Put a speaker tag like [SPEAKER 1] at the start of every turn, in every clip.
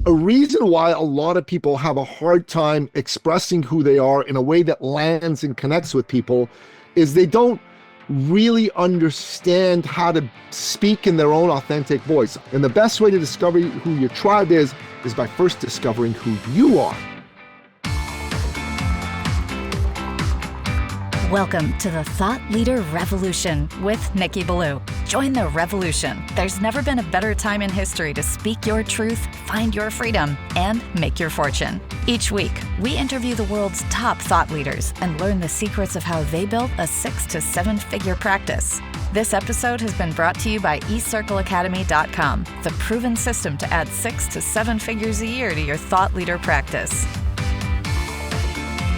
[SPEAKER 1] a reason why a lot of people have a hard time expressing who they are in a way that lands and connects with people is they don't really understand how to speak in their own authentic voice. And the best way to discover who your tribe is by first discovering who you are.
[SPEAKER 2] Welcome to the Thought Leader Revolution with Nikki Ballou. Join the revolution. There's never been a better time in history to speak your truth, find your freedom, and make your fortune. Each week, we interview the world's top thought leaders and learn the secrets of how they built a 6 to 7 figure practice. This episode has been brought to you by eCircleacademy.com, the proven system to add 6 to 7 figures a year to your thought leader practice.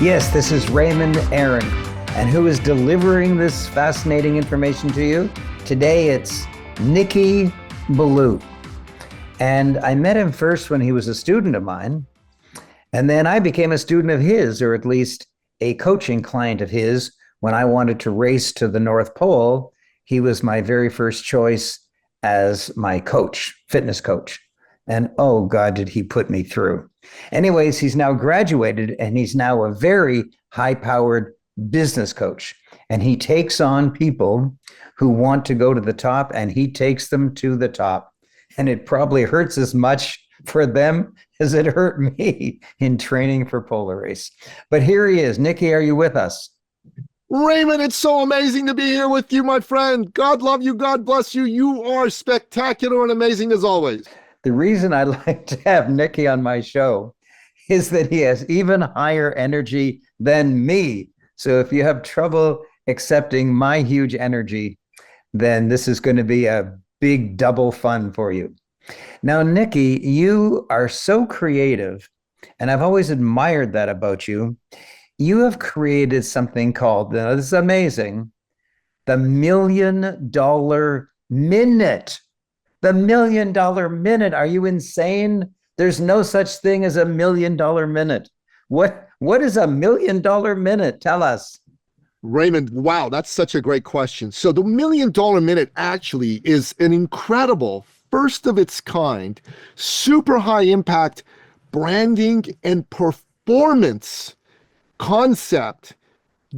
[SPEAKER 3] Yes, this is Raymond Aaron. And who is delivering this fascinating information to you? Today, it's Nikki Ballou. And I met him first when he was a student of mine. And then I became a student of his, or at least a coaching client of his. When I wanted to race to the North Pole, he was my very first choice as my coach, fitness coach. And oh God, did he put me through. Anyways, he's now graduated and he's now a very high-powered business coach, and he takes on people who want to go to the top, and he takes them to the top. And it probably hurts as much for them as it hurt me in training for polar race. But here he is. Nikki, are you with us?
[SPEAKER 1] Raymond, it's so amazing to be here with you, my friend. God love you. God bless you. You are spectacular and amazing as always.
[SPEAKER 3] The reason I like to have Nikki on my show is that he has even higher energy than me. So if you have trouble accepting my huge energy, then this is going to be a big double fun for you. Now, Nikki, you are so creative, and I've always admired that about you. You have created something called, now this is amazing, the $1 Million Minute. The $1 Million Minute. Are you insane? There's no such thing as a $1 Million Minute. What is a $1 Million Minute? Tell us.
[SPEAKER 1] Raymond, wow, that's such a great question. So the $1 Million Minute actually is an incredible, first of its kind, super high impact branding and performance concept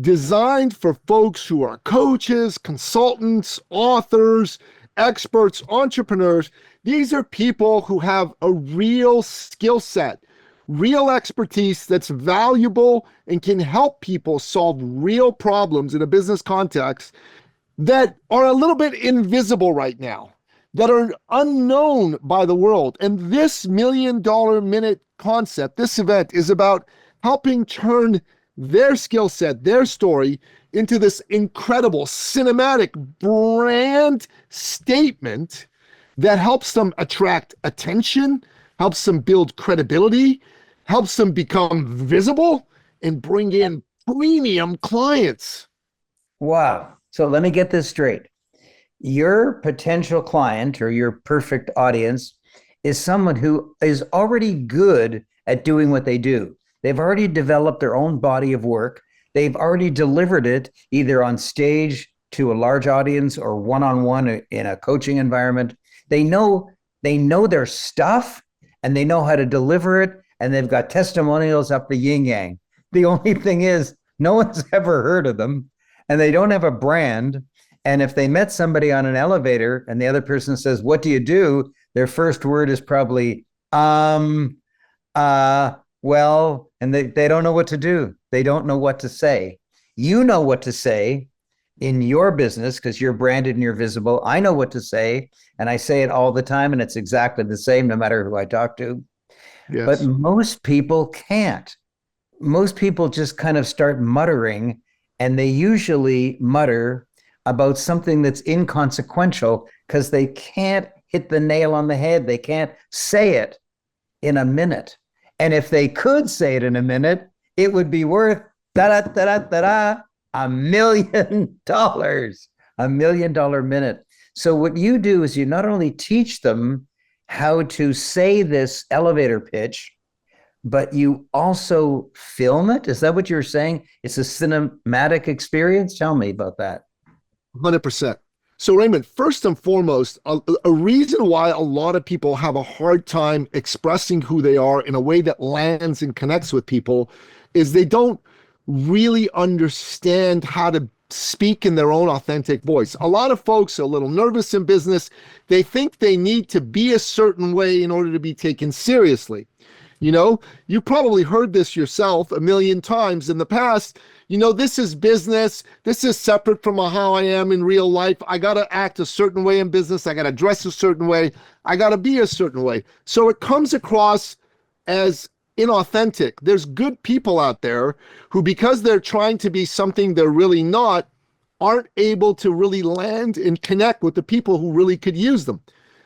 [SPEAKER 1] designed for folks who are coaches, consultants, authors, experts, entrepreneurs. These are people who have a real skill set, real expertise that's valuable and can help people solve real problems in a business context that are a little bit invisible right now, that are unknown by the world. And this $1 Million Minute concept, this event, is about helping turn their skill set, their story, into this incredible cinematic brand statement that helps them attract attention, helps them build credibility, helps them become visible, and bring in premium clients.
[SPEAKER 3] Wow. So let me get this straight. Your potential client or your perfect audience is someone who is already good at doing what they do. They've already developed their own body of work. They've already delivered it either on stage to a large audience or one-on-one in a coaching environment. They know their stuff and they know how to deliver it, and they've got testimonials up the yin-yang. The only thing is, no one's ever heard of them, and they don't have a brand. And if they met somebody on an elevator and the other person says, "What do you do?" their first word is probably, well, and they don't know what to do. They don't know what to say. You know what to say in your business because you're branded and you're visible. I know what to say, and I say it all the time, and it's exactly the same no matter who I talk to.
[SPEAKER 1] Yes.
[SPEAKER 3] But most people can't. Most people just kind of start muttering, and they usually mutter about something that's inconsequential because they can't hit the nail on the head. They can't say it in a minute. And if they could say it in a minute, it would be worth $1 million, $1 million minute. So what you do is you not only teach them how to say this elevator pitch, but you also film it. Is that what you're saying? It's a cinematic experience? Tell me about that.
[SPEAKER 1] 100%. So, Raymond, first and foremost, a reason why a lot of people have a hard time expressing who they are in a way that lands and connects with people is they don't really understand how to speak in their own authentic voice. A lot of folks are a little nervous in business. They think they need to be a certain way in order to be taken seriously. You probably heard this yourself a million times in the past. This is business. This is separate from how I am in real life. I got to act a certain way in business. I got to dress a certain way. I got to be a certain way. So it comes across as inauthentic. There's good people out there who, because they're trying to be something they're really not, aren't able to really land and connect with the people who really could use them.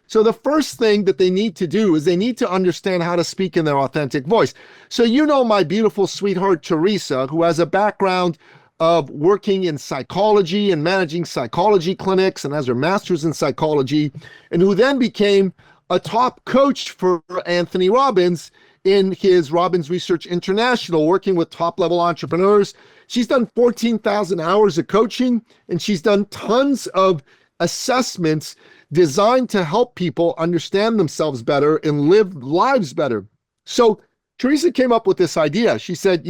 [SPEAKER 1] So the first thing that they need to do is they need to understand how to speak in their authentic voice. So my beautiful sweetheart, Teresa, who has a background of working in psychology and managing psychology clinics and has her master's in psychology, and who then became a top coach for Anthony Robbins in his Robbins Research International, working with top-level entrepreneurs. She's done 14,000 hours of coaching, and she's done tons of assessments designed to help people understand themselves better and live lives better. So Teresa came up with this idea. She said,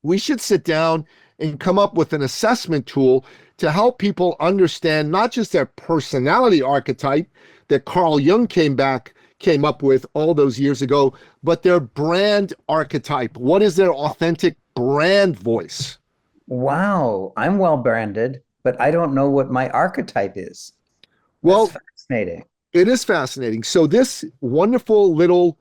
[SPEAKER 1] we should sit down and come up with an assessment tool to help people understand not just their personality archetype that Carl Jung came up with all those years ago, but their brand archetype. What is their authentic brand voice?
[SPEAKER 3] Wow, I'm well branded, but I don't know what my archetype is.
[SPEAKER 1] Well,
[SPEAKER 3] that's fascinating.
[SPEAKER 1] It is fascinating. So this wonderful little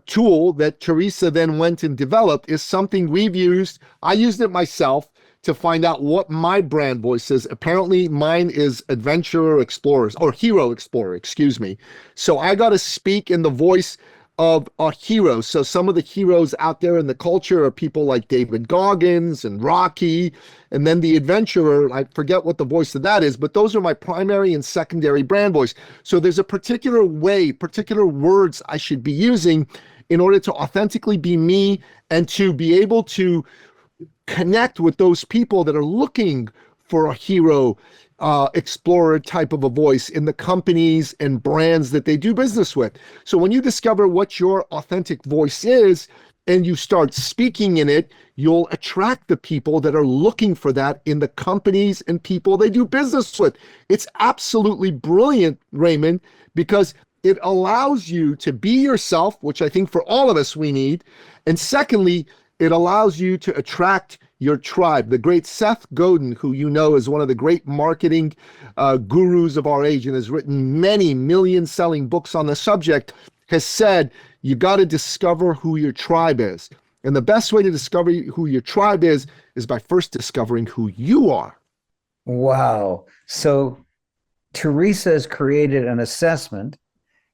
[SPEAKER 1] tool that Teresa then went and developed is something we've used. I used it myself to find out what my brand voice is. Apparently mine is adventurer explorers or hero explorer, excuse me. So I got to speak in the voice of a hero. So some of the heroes out there in the culture are people like David Goggins and Rocky. And then the adventurer, I forget what the voice of that is, but those are my primary and secondary brand voice. So there's a particular way, particular words I should be using in order to authentically be me and to be able to connect with those people that are looking for a hero, explorer type of a voice in the companies and brands that they do business with. So when you discover what your authentic voice is and you start speaking in it, you'll attract the people that are looking for that in the companies and people they do business with. It's absolutely brilliant, Raymond, because it allows you to be yourself, which I think for all of us we need. And secondly, it allows you to attract your tribe. The great Seth Godin, who is one of the great marketing gurus of our age and has written many million-selling books on the subject, has said, you got to discover who your tribe is. And the best way to discover who your tribe is by first discovering who you are.
[SPEAKER 3] Wow. So Teresa has created an assessment,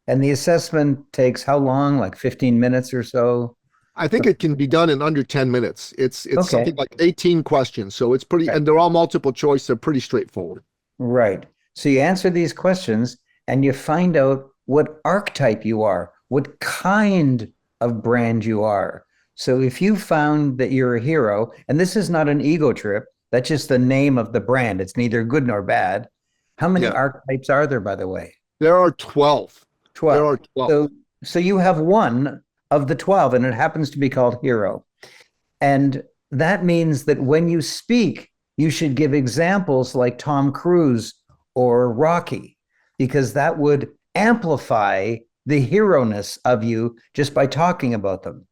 [SPEAKER 3] and the assessment takes how long? Like 15 minutes or so?
[SPEAKER 1] I think it can be done in under 10 minutes. It's okay. Something like 18 questions. So it's pretty, and they're all multiple choice. They're pretty straightforward.
[SPEAKER 3] Right. So you answer these questions and you find out what archetype you are, what kind of brand you are. So if you found that you're a hero, and this is not an ego trip, that's just the name of the brand. It's neither good nor bad. How many archetypes are there, by the way?
[SPEAKER 1] There are 12.
[SPEAKER 3] 12.
[SPEAKER 1] There are 12.
[SPEAKER 3] So you have one of the 12, and it happens to be called hero. And that means that when you speak, you should give examples like Tom Cruise or Rocky, because that would amplify the hero-ness of you just by talking about them.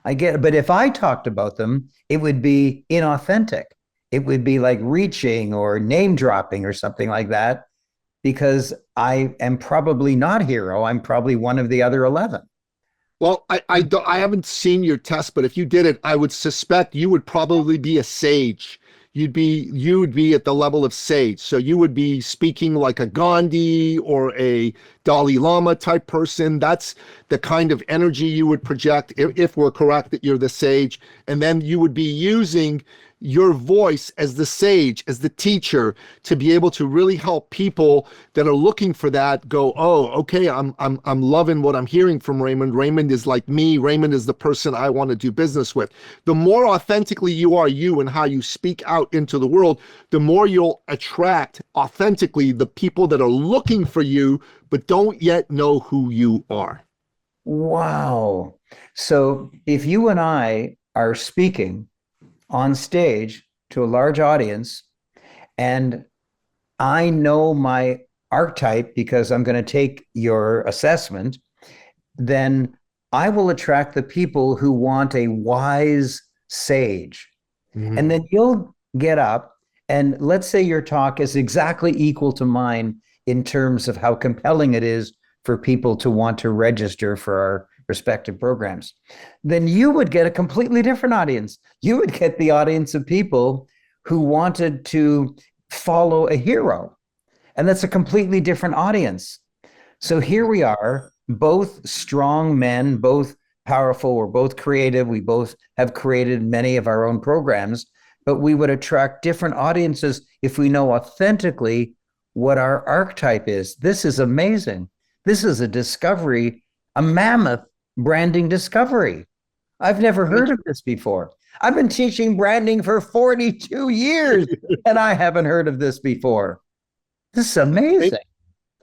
[SPEAKER 3] I get it. But if I talked about them, it would be inauthentic. It would be like reaching or name dropping or something like that, because I am probably not hero. I'm probably one of the other 11.
[SPEAKER 1] Well, I haven't seen your test, but if you did it, I would suspect you would probably be a sage. You would be at the level of sage. So you would be speaking like a Gandhi or a Dalai Lama type person. That's the kind of energy you would project if we're correct that you're the sage. And then you would be using your voice as the sage, as the teacher, to be able to really help people that are looking for that go, oh, okay, I'm loving what I'm hearing from Raymond. Raymond is like me. Raymond is the person I want to do business with. The more authentically you are you and how you speak out into the world, the more you'll attract authentically the people that are looking for you but don't yet know who you are.
[SPEAKER 3] Wow. So if you and I are speaking on stage to a large audience, and I know my archetype because I'm going to take your assessment, then I will attract the people who want a wise sage.
[SPEAKER 1] Mm-hmm.
[SPEAKER 3] And then you'll get up, and let's say your talk is exactly equal to mine in terms of how compelling it is for people to want to register for our respective programs. Then you would get a completely different audience. You would get the audience of people who wanted to follow a hero. And that's a completely different audience. So here we are, both strong men, both powerful, we're both creative, we both have created many of our own programs, but we would attract different audiences if we know authentically what our archetype is. This is amazing. This is a discovery, a mammoth branding discovery. I've never heard of this before. I've been teaching branding for 42 years and I haven't heard of this before. This is amazing.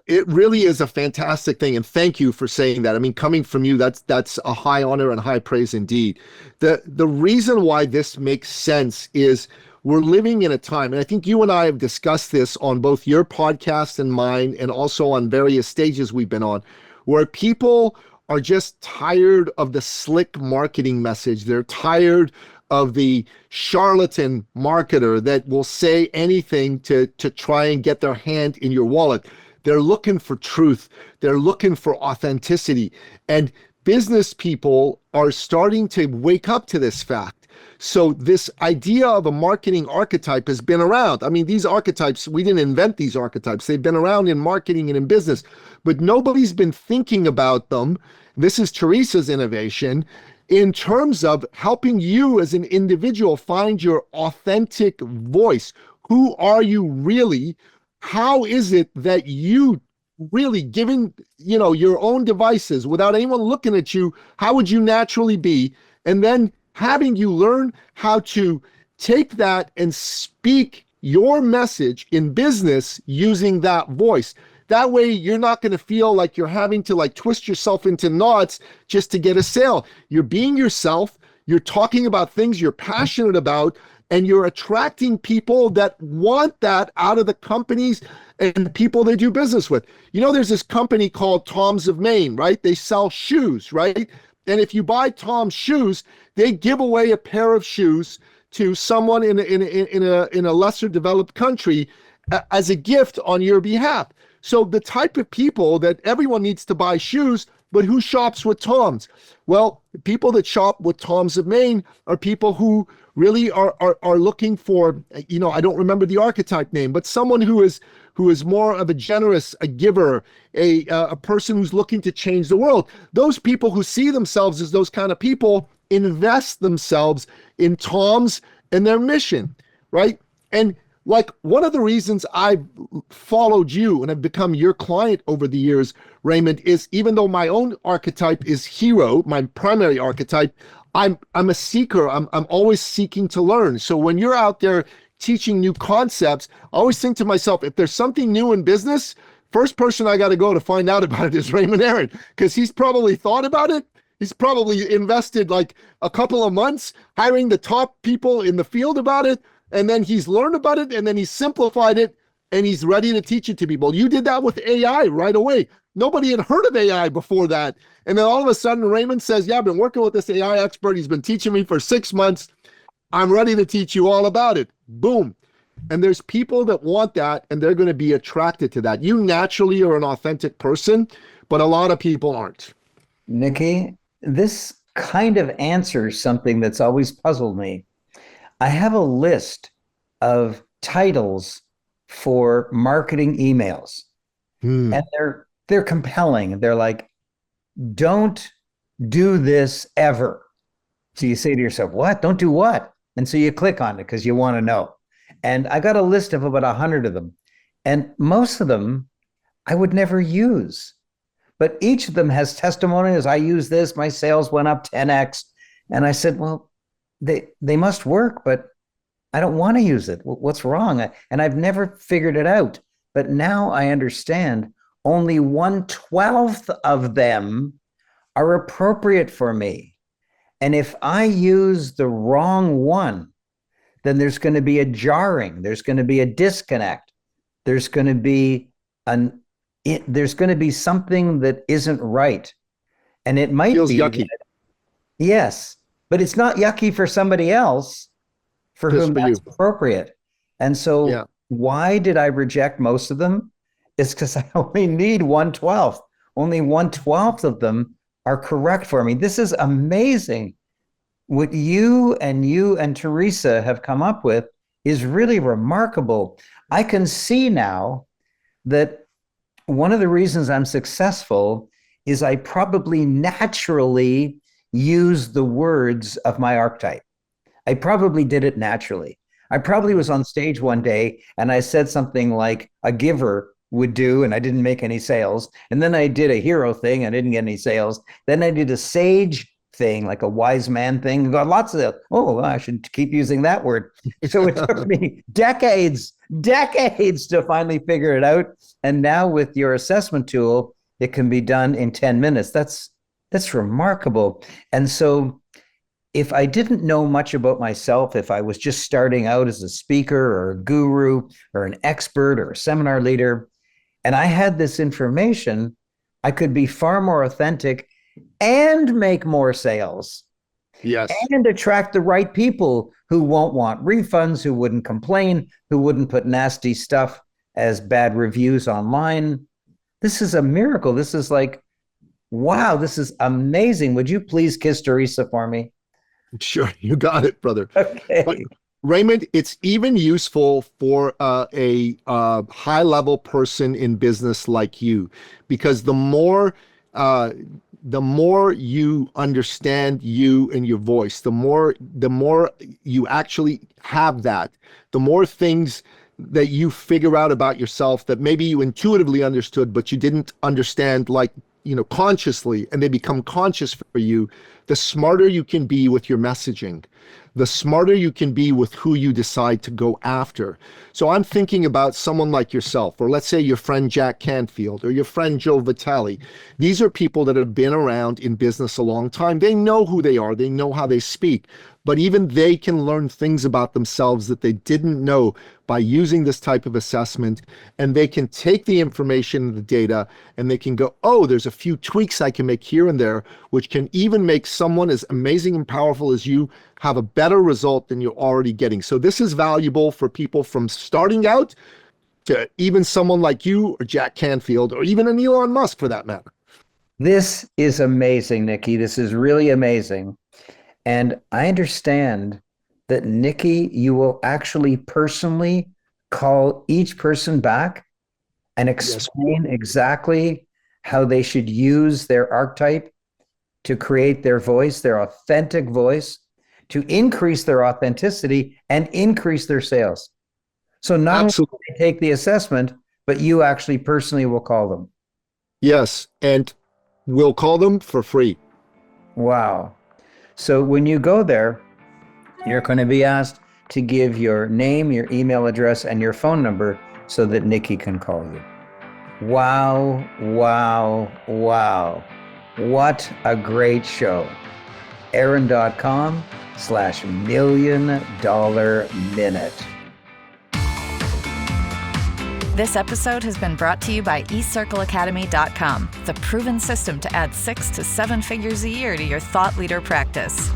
[SPEAKER 1] It really is a fantastic thing. And thank you for saying that. I mean, coming from you, that's a high honor and high praise indeed. The reason why this makes sense is we're living in a time, and I think you and I have discussed this on both your podcast and mine, and also on various stages we've been on, where people are just tired of the slick marketing message. They're tired of the charlatan marketer that will say anything to try and get their hand in your wallet. They're looking for truth. They're looking for authenticity. And business people are starting to wake up to this fact. So this idea of a marketing archetype has been around. I mean, these archetypes, we didn't invent these archetypes. They've been around in marketing and in business, but nobody's been thinking about them. This is Teresa's innovation in terms of helping you as an individual find your authentic voice. Who are you really? How is it that you really, given, your own devices without anyone looking at you, how would you naturally be? And then having you learn how to take that and speak your message in business using that voice. That way, you're not going to feel like you're having to twist yourself into knots just to get a sale. You're being yourself. You're talking about things you're passionate about, and you're attracting people that want that out of the companies and people they do business with. There's this company called Tom's of Maine, right? They sell shoes, right? And if you buy Tom's shoes, they give away a pair of shoes to someone in a lesser developed country as a gift on your behalf. So the type of people that everyone needs to buy shoes, but who shops with Tom's? Well, people that shop with Tom's of Maine are people who really are looking for, I don't remember the archetype name, but someone who is more of a generous, a giver, a person who's looking to change the world. Those people who see themselves as those kind of people invest themselves in Tom's and their mission, right? And one of the reasons I've followed you and have become your client over the years, Raymond, is even though my own archetype is hero, my primary archetype, I'm a seeker. I'm always seeking to learn. So when you're out there teaching new concepts, I always think to myself, if there's something new in business, first person I got to go to find out about it is Raymond Aaron, because he's probably thought about it. He's probably invested a couple of months hiring the top people in the field about it. And then he's learned about it, and then he's simplified it, and he's ready to teach it to people. You did that with AI right away. Nobody had heard of AI before that. And then all of a sudden, Raymond says, yeah, I've been working with this AI expert. He's been teaching me for 6 months. I'm ready to teach you all about it. Boom. And there's people that want that, and they're going to be attracted to that. You naturally are an authentic person, but a lot of people aren't.
[SPEAKER 3] Nikki, this kind of answers something that's always puzzled me. I have a list of titles for marketing emails, and they're compelling. They're like, don't do this ever. So you say to yourself, what? Don't do what? And so you click on it because you want to know. And I got a list of about 100 of them. And most of them I would never use. But each of them has testimonials. I use this, my sales went up 10x. And I said, well, they must work, but I don't want to use it. What's wrong? And I've never figured it out. But now I understand only 1/12 of them are appropriate for me. And if I use the wrong one, then there's going to be a jarring. There's going to be a disconnect. There's going to be something that isn't right. And it might
[SPEAKER 1] Feels
[SPEAKER 3] be
[SPEAKER 1] yucky.
[SPEAKER 3] Yes, but it's not yucky for somebody else for
[SPEAKER 1] Just
[SPEAKER 3] whom
[SPEAKER 1] for
[SPEAKER 3] that's
[SPEAKER 1] you.
[SPEAKER 3] appropriate. And so
[SPEAKER 1] Yeah.
[SPEAKER 3] why did I reject most of them? It's because I only need 1/12. Only 1/12 of them are correct for me. This is amazing. What you and Teresa have come up with is really remarkable. I can see now that one of the reasons I'm successful is I probably naturally use the words of my archetype. I probably did it naturally. I probably was on stage one day and I said something like a giver would do, and I didn't make any sales. And then I did a hero thing, I didn't get any sales. Then I did a sage thing, like a wise man thing, got lots of sales. Oh, well, I should keep using that word. So it took me decades to finally figure it out. And now with your assessment tool, it can be done in 10 minutes. That's remarkable. And so if I didn't know much about myself, if I was just starting out as a speaker or a guru or an expert or a seminar leader, and I had this information, I could be far more authentic and make more sales.
[SPEAKER 1] Yes.
[SPEAKER 3] And attract the right people who won't want refunds, who wouldn't complain, who wouldn't put nasty stuff as bad reviews online. This is a miracle. This is like, wow, this is amazing. Would you please kiss Teresa for me?
[SPEAKER 1] Sure, you got it, brother.
[SPEAKER 3] Okay.
[SPEAKER 1] But Raymond, it's even useful for a high-level person in business like you, because the more you understand you and your voice, the more you actually have that, the more things that you figure out about yourself that maybe you intuitively understood, but you didn't understand, like, consciously, and they become conscious for you, the smarter you can be with your messaging, the smarter you can be with who you decide to go after. So I'm thinking about someone like yourself, or let's say your friend Jack Canfield, or your friend Joe Vitale. These are people that have been around in business a long time. They know who they are. They know how they speak. But even they can learn things about themselves that they didn't know by using this type of assessment. And they can take the information, the data, and they can go, oh, there's a few tweaks I can make here and there, which can even make someone as amazing and powerful as you have a better result than you're already getting. So this is valuable for people from starting out to even someone like you or Jack Canfield, or even an Elon Musk for that matter.
[SPEAKER 3] This is amazing, Nikki. This is really amazing. And I understand that, Nikki, you will actually personally call each person back and explain exactly how they should use their archetype to create their voice, their authentic voice, to increase their authenticity and increase their sales. So not only do they take the assessment, but you actually personally will call them.
[SPEAKER 1] Yes, and we'll call them for free.
[SPEAKER 3] Wow. So when you go there, you're going to be asked to give your name, your email address, and your phone number so that Nikki can call you. Wow, wow, wow. What a great show. Aaron.com/$1,000,000
[SPEAKER 2] This episode has been brought to you by eCircleAcademy.com, the proven system to add 6 to 7 figures a year to your thought leader practice.